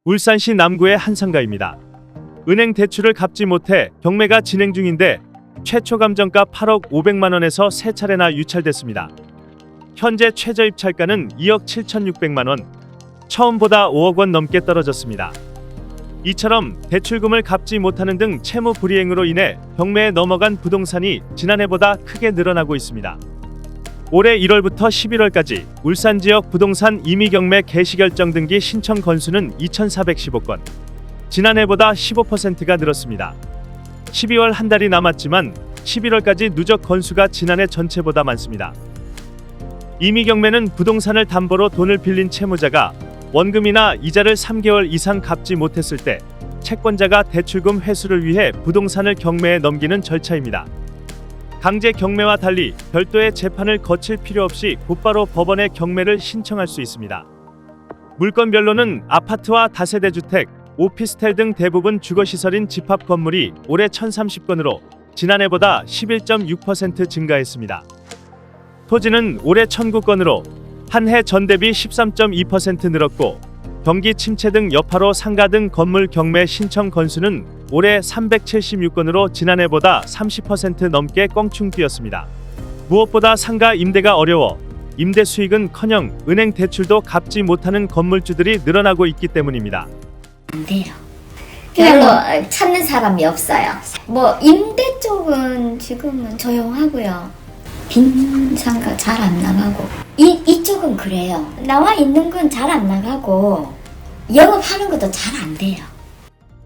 울산시 남구의 한 상가입니다. 은행 대출을 갚지 못해 경매가 진행 중인데 최초 감정가 8억 500만 원에서 세 차례나 유찰됐습니다. 현재 최저 입찰가는 2억 7,600만 원, 처음보다 5억 원 넘게 떨어졌습니다. 이처럼 대출금을 갚지 못하는 등 채무 불이행으로 인해 경매에 넘어간 부동산이 지난해보다 크게 늘어나고 있습니다. 올해 1월부터 11월까지 울산 지역 부동산 임의 경매 개시 결정 등기 신청 건수는 2,415건, 지난해보다 15%가 늘었습니다. 12월 한 달이 남았지만 11월까지 누적 건수가 지난해 전체보다 많습니다. 임의 경매는 부동산을 담보로 돈을 빌린 채무자가 원금이나 이자를 3개월 이상 갚지 못했을 때 채권자가 대출금 회수를 위해 부동산을 경매에 넘기는 절차입니다. 강제 경매와 달리 별도의 재판을 거칠 필요 없이 곧바로 법원에 경매를 신청할 수 있습니다. 물건별로는 아파트와 다세대 주택, 오피스텔 등 대부분 주거시설인 집합 건물이 올해 1,030건으로 지난해보다 11.6% 증가했습니다. 토지는 올해 1,009건으로 한 해 전 대비 13.2% 늘었고, 경기 침체 등 여파로 상가 등 건물 경매 신청 건수는 올해 376건으로 지난해보다 30% 넘게 껑충 뛰었습니다. 무엇보다 상가 임대가 어려워 임대 수익은커녕 은행 대출도 갚지 못하는 건물주들이 늘어나고 있기 때문입니다. 안 돼요. 별로 찾는 사람이 없어요. 뭐 임대 쪽은 지금은 조용하고요. 빈 상가 잘 안 나가고 이쪽은 그래요. 나와 있는 건 잘 안 나가고 영업하는 것도 잘 안 돼요.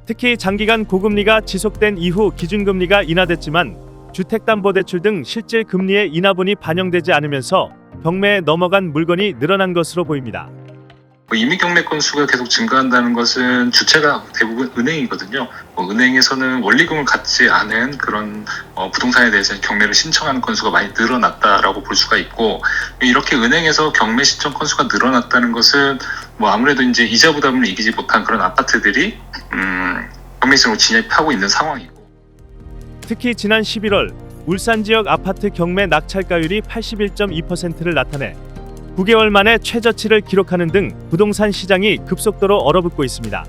특히 장기간 고금리가 지속된 이후 기준금리가 인하됐지만 주택담보대출 등 실질 금리의 인하분이 반영되지 않으면서 경매에 넘어간 물건이 늘어난 것으로 보입니다. 임의 경매 건수가 계속 증가한다는 것은 주체가 대부분 은행이거든요. 은행에서는 원리금을 갖지 않은 그런 부동산에 대해서 경매를 신청하는 건수가 많이 늘어났다라고 볼 수가 있고, 이렇게 은행에서 경매 신청 건수가 늘어났다는 것은 아무래도 이제 이자 부담을 이기지 못한 그런 아파트들이 경매 시장으로 진입하고 있는 상황이고. 특히 지난 11월 울산 지역 아파트 경매 낙찰가율이 81.2%를 나타내 9개월 만에 최저치를 기록하는 등 부동산 시장이 급속도로 얼어붙고 있습니다.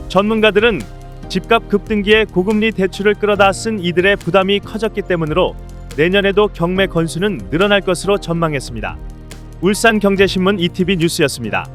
전문가들은 집값 급등기에 고금리 대출을 끌어다 쓴 이들의 부담이 커졌기 때문으로 내년에도 경매 건수는 늘어날 것으로 전망했습니다. 울산경제신문 ETV 뉴스였습니다.